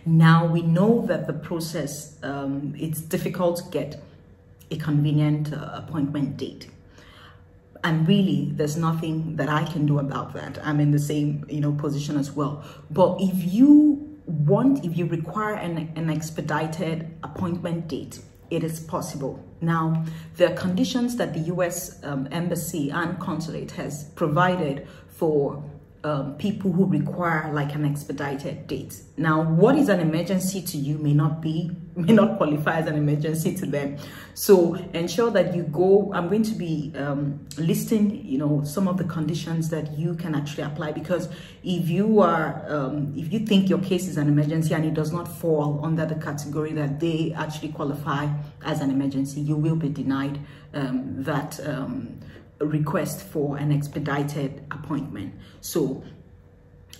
Now we know that the process, it's difficult to get a convenient appointment date. And really, there's nothing that I can do about that. I'm in the same, position as well. But if you require an expedited appointment date, it is possible. Now, there are conditions that the U.S. Embassy and Consulate has provided for people who require like an expedited date. Now, what is an emergency to you may not qualify as an emergency to them. So ensure that you go. I'm going to be listing, some of the conditions that you can actually apply, because if you think your case is an emergency and it does not fall under the category that they actually qualify as an emergency, you will be denied that request for an expedited appointment. So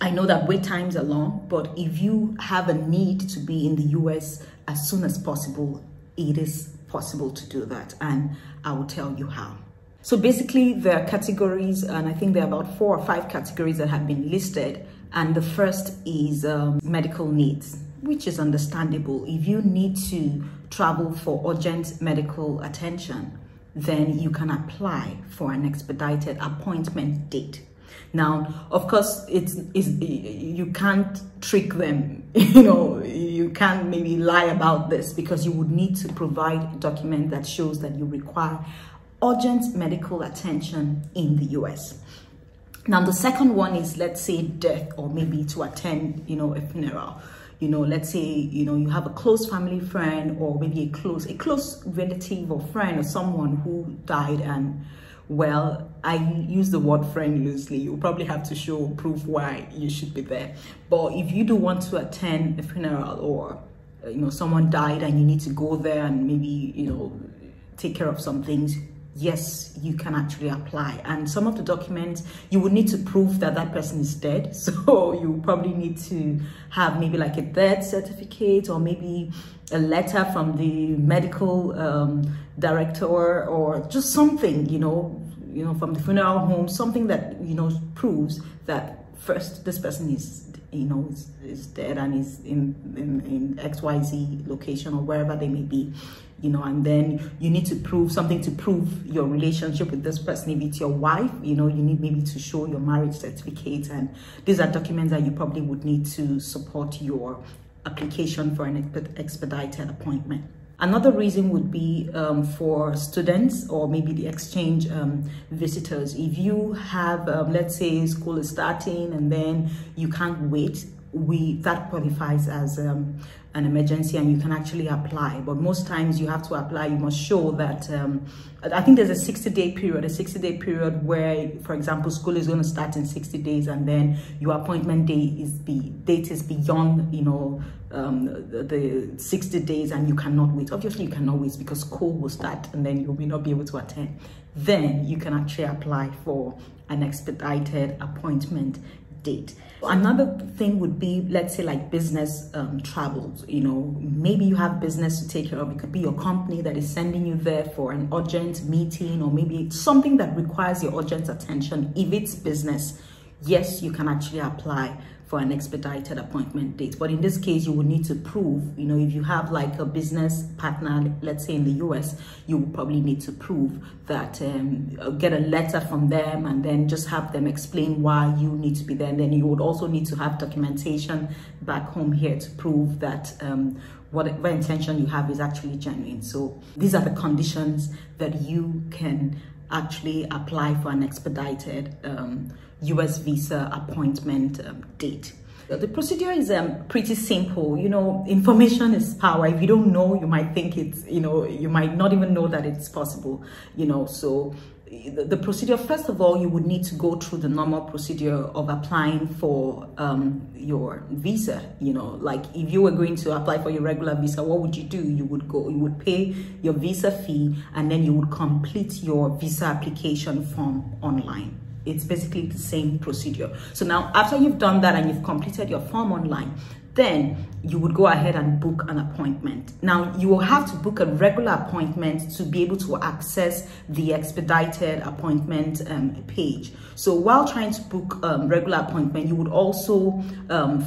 I know that wait times are long, but if you have a need to be in the US as soon as possible, it is possible to do that, and I will tell you how. So basically, there are categories, and I think there are about 4 or 5 categories that have been listed. And the first is medical needs, which is understandable. If you need to travel for urgent medical attention, then you can apply for an expedited appointment date. Now, of course, you can't trick them, you can't maybe lie about this, because you would need to provide a document that shows that you require urgent medical attention in the US. Now, the second one is, let's say, death, or maybe to attend, a funeral. Let's say, you have a close family friend, or maybe a close relative or friend, or someone who died, and, well, I use the word friend loosely. You probably have to show proof why you should be there. But if you do want to attend a funeral, or, someone died and you need to go there and maybe, take care of some things, yes, you can actually apply. And some of the documents, you would need to prove that that person is dead. So you probably need to have maybe like a death certificate, or maybe a letter from the medical director, or just something, from the funeral home, something that, proves that first, this person is dead and is in XYZ location, or wherever they may be. And then you need to prove something to prove your relationship with this person. If it's your wife, you need maybe to show your marriage certificate. And these are documents that you probably would need to support your application for an expedited appointment. Another reason would be for students, or maybe the exchange visitors. If you have, let's say, school is starting and then you can't wait, that qualifies as an emergency, and you can actually apply. But most times you have to apply, you must show that I think there's a 60-day period where, for example, school is going to start in 60 days, and then your appointment date is beyond the 60 days, and you cannot wait. Obviously you cannot wait, because school will start and then you may not be able to attend. Then you can actually apply for an expedited appointment date. Another thing would be, let's say, like business travels. Maybe you have business to take care of. It could be your company that is sending you there for an urgent meeting, or maybe it's something that requires your urgent attention. If it's business, yes, you can actually apply for an expedited appointment date. But in this case, you would need to prove, if you have like a business partner, let's say in the US, you would probably need to prove that, get a letter from them, and then just have them explain why you need to be there. And then you would also need to have documentation back home here to prove that whatever intention you have is actually genuine. So these are the conditions that you can actually apply for an expedited US visa appointment date. The procedure is pretty simple. Information is power. If you don't know, you might think it's, you might not even know that it's possible, so the procedure, first of all, you would need to go through the normal procedure of applying for your visa. Like if you were going to apply for your regular visa, what would you do? You would pay your visa fee, and then you would complete your visa application form online. It's basically the same procedure. So now, after you've done that and you've completed your form online, then you would go ahead and book an appointment. Now, you will have to book a regular appointment to be able to access the expedited appointment page. So while trying to book regular appointment, you would also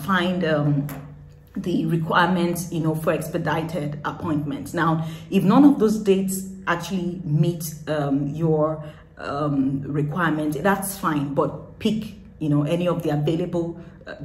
find the requirements, for expedited appointments. Now, if none of those dates actually meet your requirement, that's fine, but pick, any of the available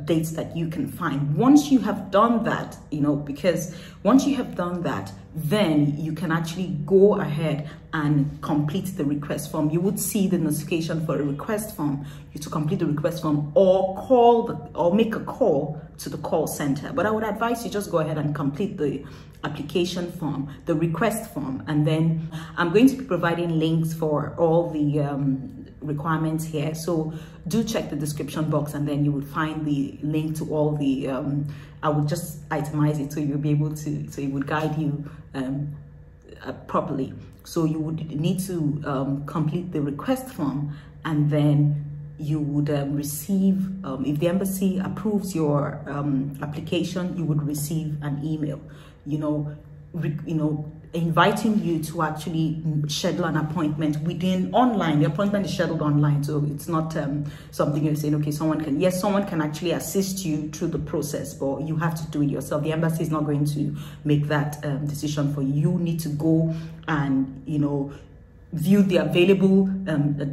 dates that you can find. Once you have done that, because once you have done that, then you can actually go ahead and complete the request form. You would see the notification for a request form, you to complete the request form, or make a call to the call center. But I would advise you just go ahead and complete the application form, the request form, and then I'm going to be providing links for all the requirements here, so do check the description box, and then you would find the link to all the I would just itemize it so you'll be able to, so it would guide you properly. So you would need to complete the request form, and then you would receive, if the embassy approves your application, you would receive an email, inviting you to actually schedule an appointment within online. The appointment is scheduled online, so it's not something you're saying, okay, someone can actually assist you through the process, but you have to do it yourself. The embassy is not going to make that decision for you. You need to go and view the available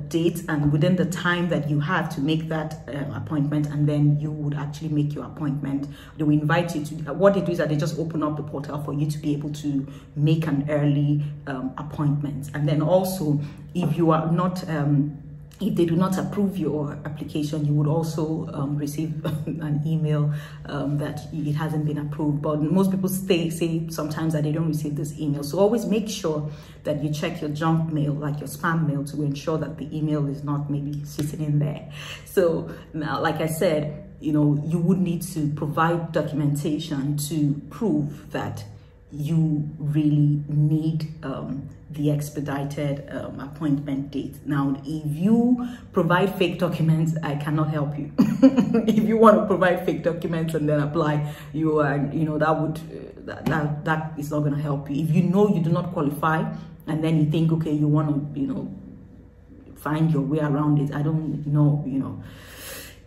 dates, and within the time that you have to make that appointment, and then you would actually make your appointment. They will invite you to, what they do is that they just open up the portal for you to be able to make an early appointment. And then also, if you are not if they do not approve your application, you would also receive an email that it hasn't been approved. But most people say sometimes that they don't receive this email. So always make sure that you check your junk mail, like your spam mail, to ensure that the email is not maybe sitting in there. So now, like I said, you would need to provide documentation to prove that you really need the expedited appointment date. Now, if you provide fake documents, I cannot help you. If you want to provide fake documents and then apply, you are, that is not going to help you. If you know you do not qualify, and then you think, okay, you want to, find your way around it, I don't know,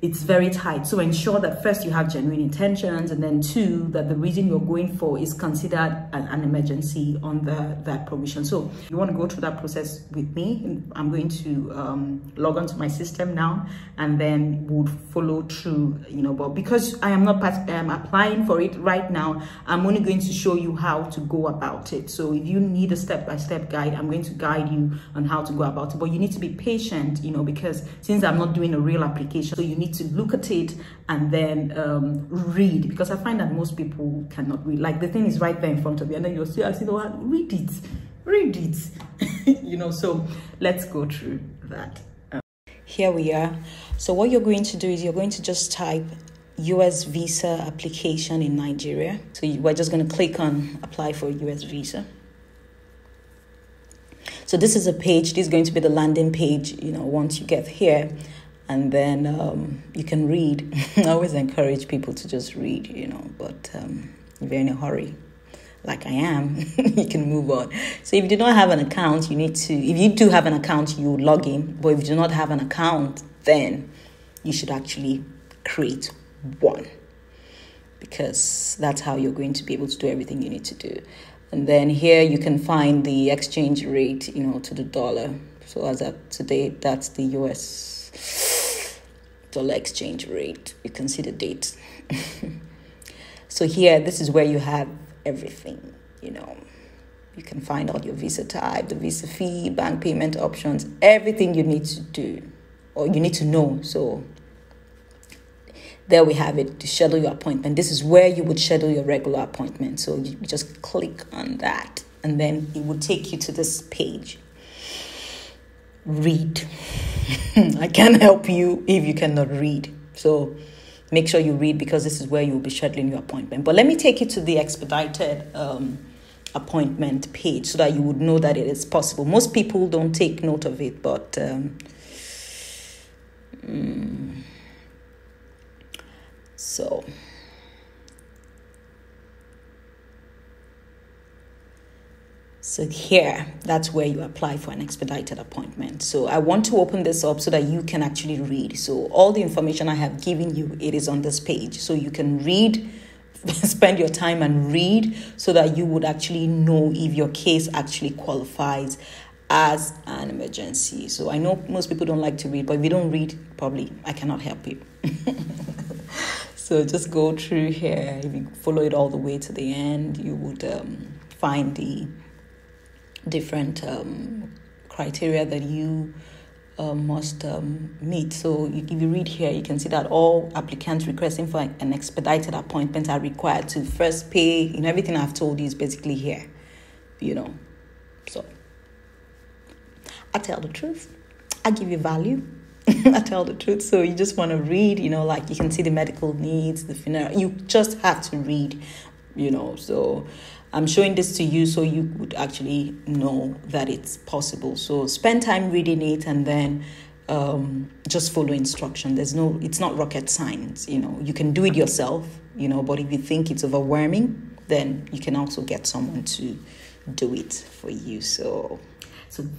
it's very tight. So ensure that first you have genuine intentions, and then two, that the reason you're going for is considered an emergency under that provision. So you want to go through that process with me. I'm going to log on to my system now, and then would follow through, but because I am not applying for it right now, I'm only going to show you how to go about it. So if you need a step-by-step guide, I'm going to guide you on how to go about it. But you need to be patient, because since I'm not doing a real application, so you need to look at it and then read, because I find that most people cannot read. Like, the thing is right there in front of you, and then you'll see, read it. So let's go through that. Here we are. So what you're going to do is you're going to just type US visa application in Nigeria. So we're just going to click on apply for a US visa. So this is a page. This is going to be the landing page, once you get here. And then you can read. I always encourage people to just read, but if you're in a hurry, like I am, you can move on. So if you do not have an account, you need to, if you do have an account, you log in. But if you do not have an account, then you should actually create one, because that's how you're going to be able to do everything you need to do. And then here you can find the exchange rate, to the dollar. So as of today, that's the US dollar exchange rate. You can see the date. So here, this is where you have everything. You can find out your visa type, the visa fee, bank payment options, everything you need to do, or you need to know. So there we have it, to schedule your appointment. This is where you would schedule your regular appointment. So you just click on that, and then it would take you to this page. Read. I can't help you if you cannot read. So make sure you read, because this is where you'll be scheduling your appointment. But let me take you to the expedited appointment page, so that you would know that it is possible. Most people don't take note of it, but So here, that's where you apply for an expedited appointment. So I want to open this up so that you can actually read. So all the information I have given you, it is on this page. So you can read spend your time and read so that you would actually know if your case actually qualifies as an emergency. So I know most people don't like to read, but if you don't read, probably I cannot help you. So just go through here. If you follow it all the way to the end, you would find the different criteria that you must meet. So if you read here, you can see that all applicants requesting for an expedited appointment are required to first pay. Everything I've told you is basically here, So I tell the truth. I give you value. I tell the truth. So you just want to read, like you can see the medical needs, the funeral. You just have to read, So I'm showing this to you so you would actually know that it's possible. So spend time reading it and then just follow instruction. It's not rocket science, You can do it yourself, but if you think it's overwhelming, then you can also get someone to do it for you. So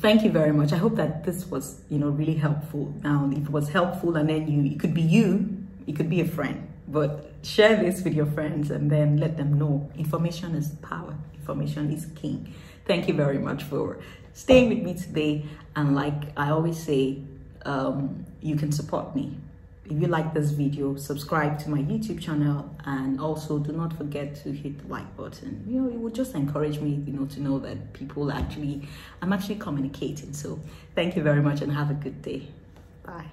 thank you very much. I hope that this was, really helpful. Now, if it was helpful, and then it could be a friend, but share this with your friends and then let them know. Information is power. Information is king. Thank you very much for staying with me today. And like I always say, you can support me. If you like this video, subscribe to my YouTube channel, and also do not forget to hit the like button. It would just encourage me, to know that I'm actually communicating. So thank you very much and have a good day. Bye.